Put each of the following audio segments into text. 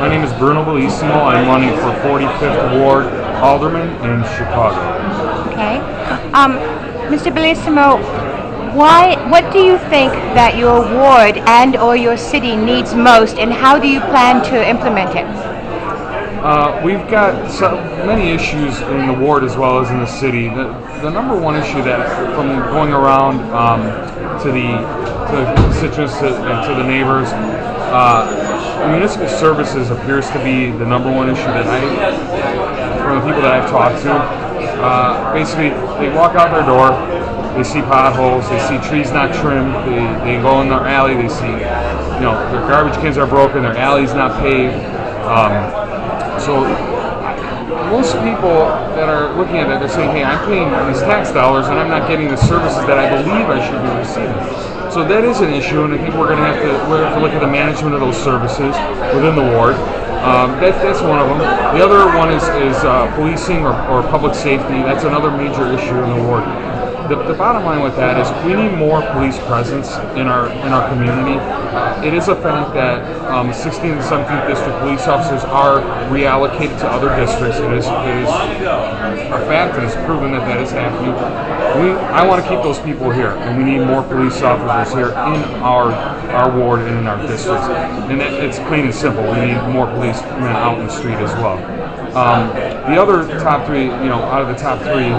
My name is Bruno Bellissimo. I'm running for 45th Ward Alderman in Chicago. Okay. Mr. Bellissimo, what do you think that your ward and or your city needs most, and how do you plan to implement it? We've got so many issues in the ward as well as in the city. The number one issue that, from going around to the constituents and to the neighbors, municipal services appears to be the number one issue that from the people that I've talked to. Basically, they walk out their door, they see potholes, they see trees not trimmed, they go in their alley, they see, their garbage cans are broken, their alley's not paved. So most people that are looking at it, they're saying, hey, I'm paying these tax dollars and I'm not getting the services that I believe I should be receiving. So that is an issue, and I think we're going to have to look at the management of those services within the ward. That's one of them. The other one is policing or public safety. That's another major issue in the ward. The bottom line with that is we need more police presence in our community. It is a fact that 16th and 17th district police officers are reallocated to other districts. It is a fact, and it's proven that is happening. I want to keep those people here, and we need more police officers here in our ward and in our districts. And it's plain and simple. We need more policemen out in the street as well. The other top three, out of the top three,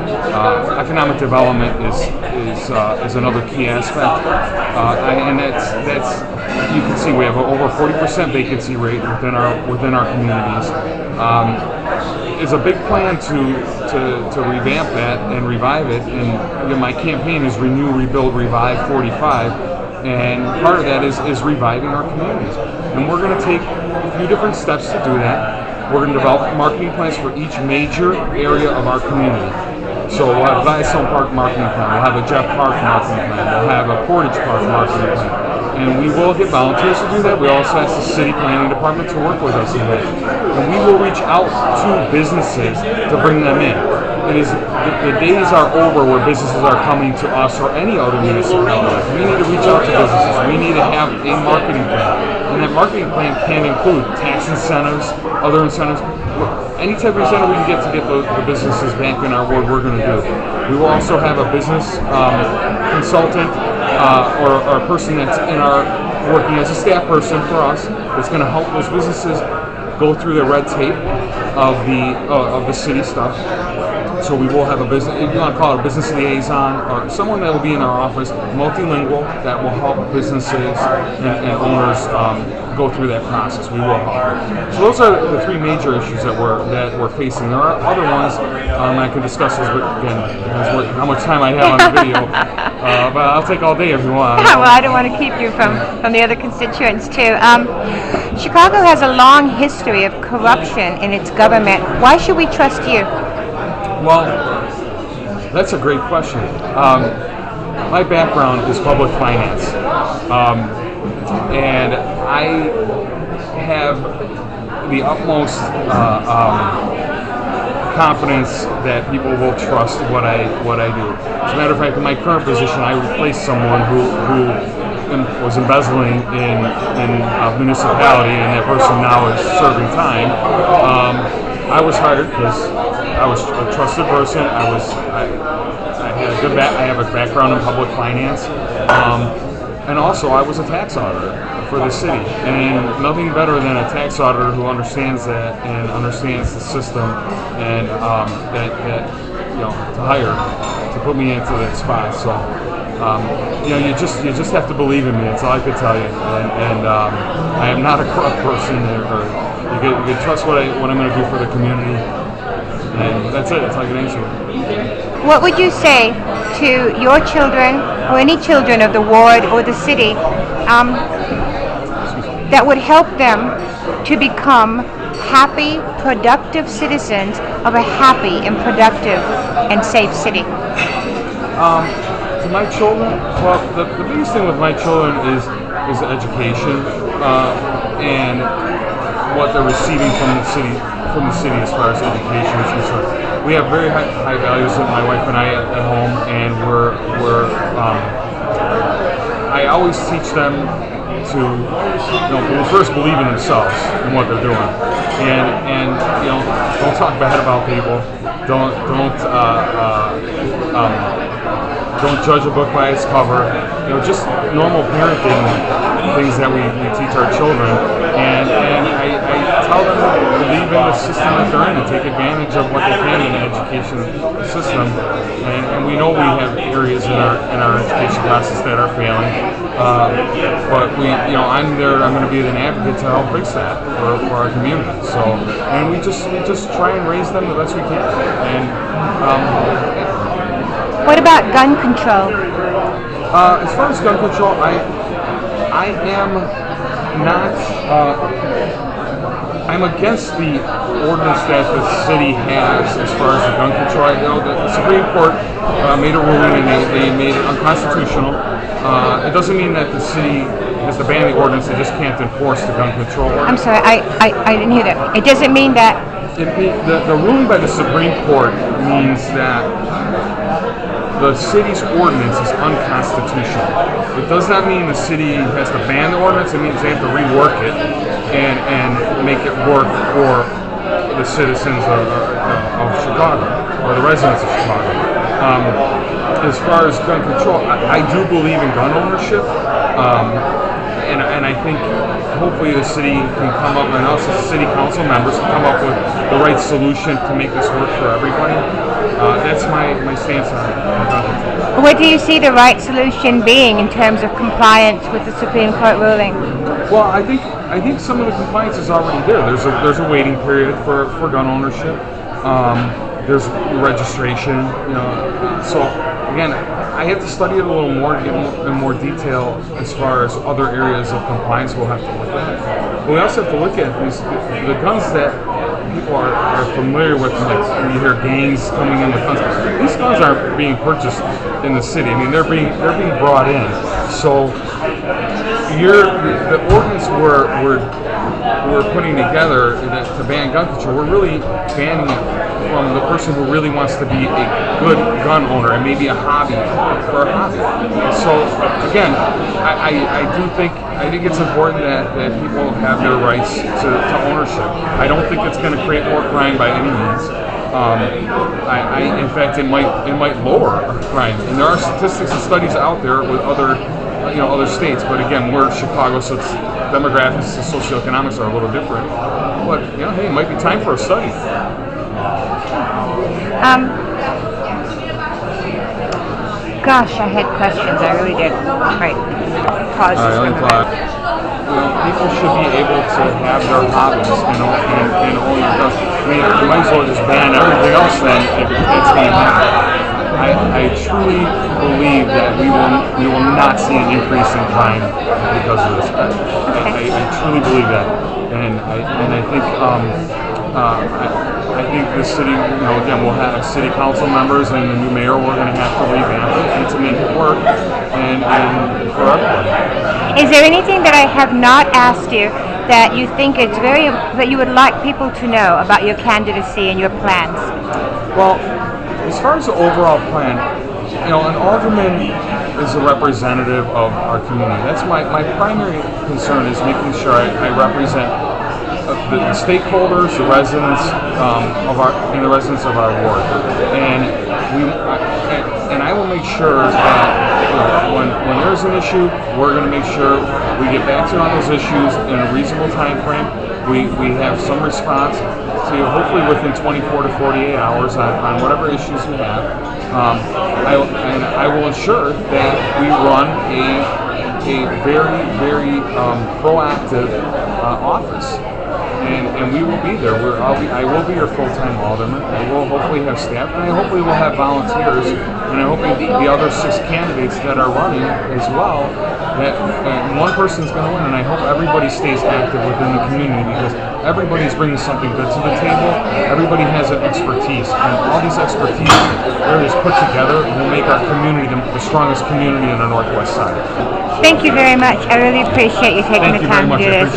economic development is another key aspect, and that's you can see we have over 40% vacancy rate within our communities. Is a big plan to revamp that and revive it. And my campaign is Renew, Rebuild, Revive 45, and part of that is reviving our communities. And we're going to take a few different steps to do that. We're going to develop marketing plans for each major area of our community. So we'll have Gladstone Park marketing plan, we'll have a Jeff Park marketing plan, we'll have a Portage Park marketing plan. And we will get volunteers to do that. We also ask the city planning department to work with us in that. And we will reach out to businesses to bring them in. The days are over where businesses are coming to us or any other municipality. We need to reach out to businesses. We need to have a marketing plan. And that marketing plan can include tax incentives, other incentives. Any type of incentive we can get to get the businesses back in our ward, we're going to do. We will also have a business consultant or a person that's working as a staff person for us that's going to help those businesses go through the red tape of the city stuff. So we will have a business, if you want to call it a business liaison, or someone that will be in our office, multilingual, that will help businesses and owners go through that process. We will help. So those are the three major issues that we're facing. There are other ones I can discuss those, but again, depends how much time I have on the video. But I'll take all day if you want. Well, I don't want to keep you from the other constituents too. Chicago has a long history of corruption in its government. Why should we trust you? Well, that's a great question. My background is public finance, and I have the utmost confidence that people will trust what I do. As a matter of fact, in my current position, I replaced someone who was embezzling in a municipality, and that person now is serving time. I was hired because I was a trusted person. I have a background in public finance, and also I was a tax auditor for the city. And nothing better than a tax auditor who understands that and understands the system, and to hire to put me into that spot. So you just have to believe in me. That's all I could tell you. And I am not a corrupt person. You can trust what I'm going to do for the community. And that's it. That's all I can answer. What would you say to your children or any children of the ward or the city that would help them to become happy, productive citizens of a happy and productive and safe city? To my children, well, the biggest thing with my children is education and what they're receiving from the city as far as education is concerned. We have very high values with my wife and I at home, and I always teach them to, first believe in themselves and what they're doing, and don't talk bad about people. Don't judge a book by its cover. Just normal parenting things that we teach our children, and I tell them to believe in the system that they're in and take advantage of what they can in the education system. And we know we have areas in our education classes that are failing, but I'm there. I'm going to be an advocate to help fix that for our community. So, and we just try and raise them the best we can. And what about gun control? as far as gun control, I am not. I'm against the ordinance that the city has as far as the gun control. I know that the Supreme Court made a ruling and they made it unconstitutional. It doesn't mean that the city has to ban the ordinance; they just can't enforce the gun control I'm ordinance. sorry, I didn't hear that. It doesn't mean that. The ruling by the Supreme Court means that the city's ordinance is unconstitutional. It does not mean the city has to ban the ordinance. It means they have to rework it and make it work for the citizens of Chicago, or the residents of Chicago. As far as gun control, I do believe in gun ownership, and I think hopefully the city can come up, and us as city council members can come up with the right solution to make this work for everybody. That's my stance on gun control. What do you see the right solution being in terms of compliance with the Supreme Court ruling? Well, I think some of the compliance is already there. There's a waiting period for gun ownership. There's registration. So again, I have to study it a little more to get in more detail as far as other areas of compliance we'll have to look at. But we also have to look at the guns that people are familiar with, like when you hear gangs coming in with guns. These guns aren't being purchased in the city. I mean, they're being brought in. So the ordinance we're putting together to ban gun control, we're really banning it from the person who really wants to be a good gun owner and maybe a hobby. So again, I think it's important that people have their rights to ownership. I don't think it's going to create more crime by any means. In fact, it might lower crime. And there are statistics and studies out there with other states. But again, we're Chicago, so it's demographics and socioeconomics are a little different. But hey, it might be time for a study. Gosh, I had questions. I really did. Right. People should be able to have their hobbies, and own their guns. I mean, you might as well just ban everything else then if it's going to happen. I truly believe that we will not see an increase in crime because of this. I truly believe that, and I think I think the city, again, we'll have city council members and the new mayor. We're going to have to revamp it and to make it work, and for everybody. Is there anything that I have not asked you that you think that you would like people to know about your candidacy and your plans? Well, as far as the overall plan, an alderman is a representative of our community. That's my primary concern, is making sure I represent the stakeholders, the residents of our ward, and I will make sure that when there's an issue, we're going to make sure we get back to on those issues in a reasonable time frame. We have some response to hopefully within 24 to 48 hours on whatever issues we have. I will ensure that we run a very, very proactive office. And we will be there. I will be your full-time alderman. I will hopefully have staff, and I hopefully will have volunteers, and I hope the other 6 candidates that are running as well, that one person's going to win, and I hope everybody stays active within the community, because everybody's bringing something good to the table. Everybody has an expertise, and all these expertise areas put together will make our community the strongest community in the Northwest side. Thank you very much. I really appreciate you taking the time to do this.